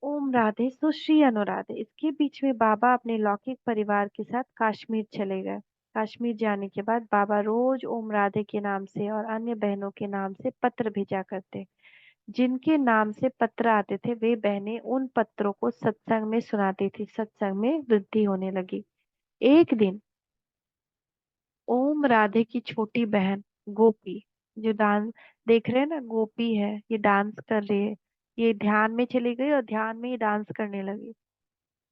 ओम राधे सुश्री अनुराधे। इसके बीच में बाबा अपने लौकिक परिवार के साथ कश्मीर चले गए। कश्मीर जाने के बाद बाबा रोज ओम राधे के नाम से और अन्य बहनों के नाम से पत्र भेजा करते। जिनके नाम से पत्र आते थे वे बहनें उन पत्रों को सत्संग में सुनाती थी। सत्संग में वृद्धि होने लगी। एक दिन ओम राधे की छोटी बहन गोपी, जो डांस देख रहे हैं ना, गोपी है, ये डांस कर रही है। ये ध्यान में चली गई और ध्यान में ही डांस करने लगी।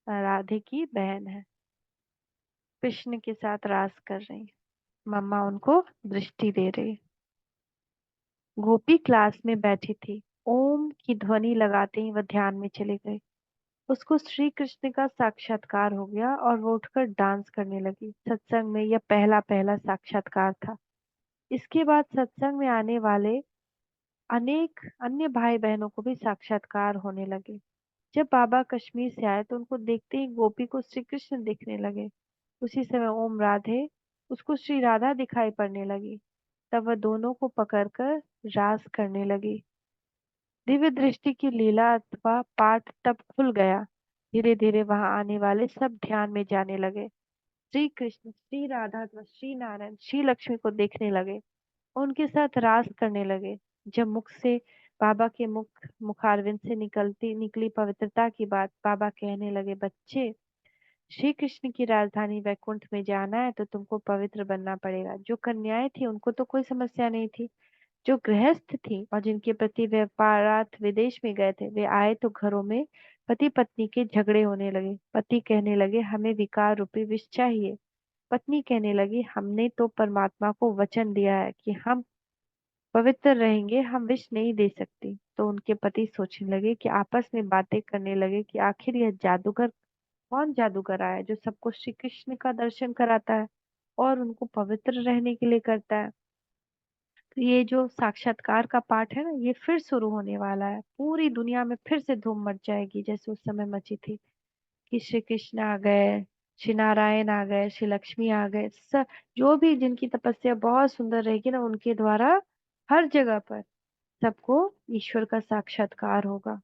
राधे की बहन है, कृष्ण के साथ रास कर रही। मम्मा उनको दृष्टि दे रही। गोपी क्लास में बैठी थी। ओम की ध्वनि लगाते ही वह ध्यान में चली गई। उसको श्री कृष्ण का साक्षात्कार हो गया और वो उठकर डांस करने लगी। सत्संग में यह पहला पहला साक्षात्कार था। इसके बाद सत्संग में आने वाले अनेक अन्य भाई बहनों को भी साक्षात्कार होने लगे। जब बाबा कश्मीर से आए तो उनको देखते ही गोपी को श्री कृष्ण दिखने लगे। उसी समय ओम राधे उसको श्री राधा दिखाई पड़ने लगी। तब वह दोनों को पकड़कर रास करने लगी। दिव्य दृष्टि की लीला अथवा पाठ तब खुल गया। धीरे धीरे वहां आने वाले सब ध्यान में जाने लगे। श्री कृष्ण, श्री राधा अथवा श्री नारायण, श्री लक्ष्मी को देखने लगे। उनके साथ रास करने लगे। जब मुख से बाबा के मुखारविंद से निकली पवित्रता की बात, बाबा कहने लगे, बच्चे, श्री कृष्ण की राजधानी वैकुंठ में जाना है तो तुमको पवित्र बनना पड़ेगा। जो कन्याएं थी उनको तो कोई समस्या नहीं थी। जो गृहस्थ थी और जिनके पति व्यापारार्थ विदेश में गए थे, वे आए तो घरों में पति पत्नी के झगड़े होने लगे। पति कहने लगे, हमें विकार रूपी विष चाहिए। पत्नी कहने लगी, हमने तो परमात्मा को वचन दिया है कि हम पवित्र रहेंगे, हम विष नहीं दे सकती। तो उनके पति सोचने लगे कि आपस में बातें करने लगे कि आखिर यह जादूगर कौन जादूगर आया जो सबको श्री कृष्ण का दर्शन कराता है और उनको पवित्र रहने के लिए करता है। तो ये जो साक्षात्कार का पाठ है ना, ये फिर शुरू होने वाला है। पूरी दुनिया में फिर से धूम मच जाएगी जैसे उस समय मची थी कि श्री कृष्ण आ गए, श्री नारायण आ गए, श्री लक्ष्मी आ गए। जो भी जिनकी तपस्या बहुत सुंदर रहेगी ना, उनके द्वारा हर जगह पर सबको ईश्वर का साक्षात्कार होगा।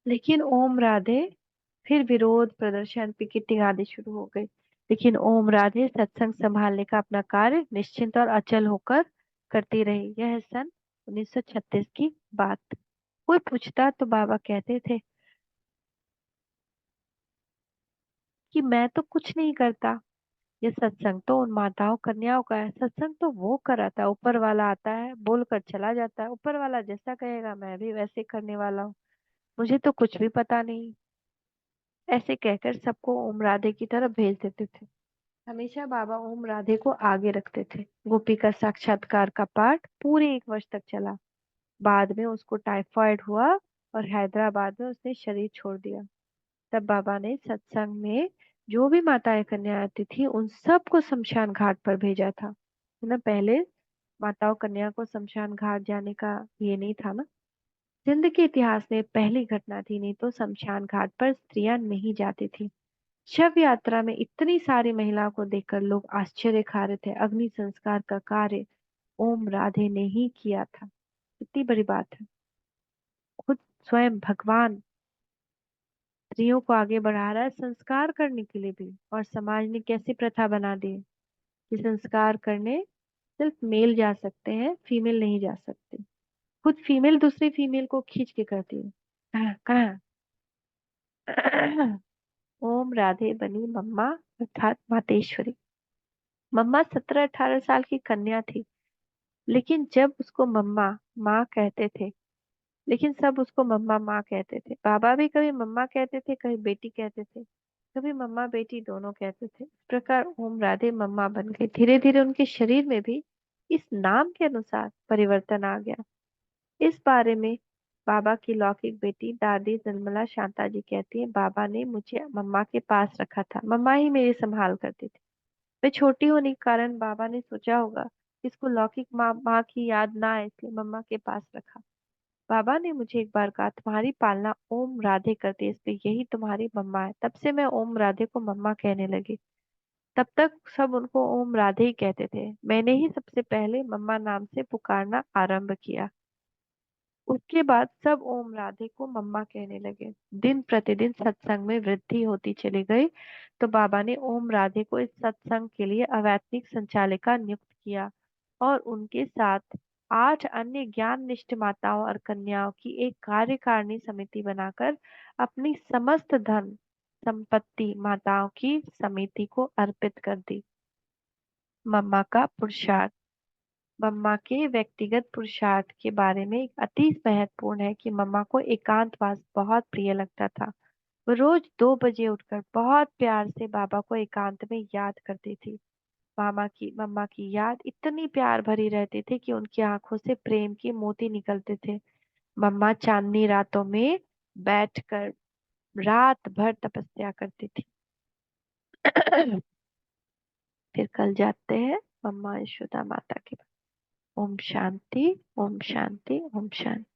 लेकिन ओम राधे फिर विरोध प्रदर्शन पिकेटिंग आदि शुरू हो गई। लेकिन ओम राधे सत्संग संभालने का अपना कार्य निश्चिंत और अचल होकर करती रही। यह है सन 1936 की बात। कोई पूछता तो बाबा कहते थे कि मैं तो कुछ नहीं करता, ये सत्संग तो उन माताओं कन्याओं का है। सत्संग तो वो कराता है, ऊपर वाला आता है बोलकर चला जाता है, ऊपर वाला जैसा कहेगा मैं भी वैसे करने वाला हूँ, मुझे तो कुछ भी पता नहीं। ऐसे कहकर सबको ओम राधे की तरफ भेज देते थे। हमेशा बाबा ओम राधे को आगे रखते थे। गोपी का साक्षात्कार का पाठ पूरे 1 वर्ष तक चला। बाद में उसको टाइफाइड हुआ और हैदराबाद में उसने शरीर छोड़ दिया। तब बाबा ने सत्संग में जो भी माताएं कन्या आती थी उन सबको शमशान घाट पर भेजा था। है ना, पहले माताओं कन्या को शमशान घाट जाने का ये नहीं था ना। जिंदगी के इतिहास में पहली घटना थी, नहीं तो शमशान घाट पर स्त्रियां नहीं जाती थी। शव यात्रा में इतनी सारी महिलाओं को देखकर लोग आश्चर्य खा रहे थे। अग्नि संस्कार का कार्य ओम राधे ने ही किया था। कितनी बड़ी बात है। खुद स्वयं भगवान स्त्रियों को आगे बढ़ा रहा है संस्कार करने के लिए भी। और समाज ने कैसी प्रथा बना दी है कि संस्कार करने सिर्फ मेल जा सकते हैं, फीमेल नहीं जा सकती। खुद फीमेल दूसरी फीमेल को खींच के करती है। कहाँ कहाँ ओम राधे बनी मम्मा, अर्थात मातेश्वरी। मम्मा 17-18 साल की कन्या थी। लेकिन जब उसको मम्मा माँ कहते थे, लेकिन सब उसको मम्मा माँ कहते थे। बाबा भी कभी मम्मा कहते थे, कभी बेटी कहते थे, कभी मम्मा बेटी दोनों कहते थे। इस प्रकार ओम राधे मम्मा बन गई। धीरे धीरे उनके शरीर में भी इस नाम के अनुसार परिवर्तन आ गया। इस बारे में बाबा की लौकिक बेटी दादी निर्मला शांता जी कहती है, बाबा ने मुझे मम्मा के पास रखा था, मम्मा ही मेरी संभाल करती थी। मैं छोटी होने के कारण बाबा ने सोचा होगा कि इसको लौकिक माँ माँ की याद ना आए, इसलिए मम्मा के पास रखा। बाबा ने मुझे एक बार कहा, तुम्हारी पालना ओम राधे करती है, इसलिए यही तुम्हारी मम्मा है। तब से मैं ओम राधे को मम्मा कहने लगी। तब तक सब उनको ओम राधे ही कहते थे। मैंने ही सबसे पहले मम्मा नाम से पुकारना आरंभ किया। उसके बाद सब ओम राधे को मम्मा कहने लगे। दिन प्रतिदिन सत्संग में वृद्धि होती चली गई, तो बाबा ने ओम राधे को इस सत्संग के लिए अवैतनिक संचालिका नियुक्त किया और उनके साथ 8 अन्य ज्ञान निष्ठ माताओं और कन्याओं की एक कार्यकारिणी समिति बनाकर अपनी समस्त धन संपत्ति माताओं की समिति को अर्पित कर दी। मम्मा का पुरुषार्थ। मम्मा के व्यक्तिगत पुरुषार्थ के बारे में एक अति महत्वपूर्ण है कि मम्मा को एकांतवास बहुत प्रिय लगता था। वो रोज 2 बजे उठकर बहुत प्यार से बाबा को एकांत में याद करती थी। मम्मा की याद इतनी प्यार भरी रहती थी कि उनकी आंखों से प्रेम के मोती निकलते थे। मम्मा चांदनी रातों में बैठकर रात भर तपस्या करती थी। फिर कल जाते हैं मम्मा यशोदा माता के पास। ओम शांति, ओम शांति, ओम शांति।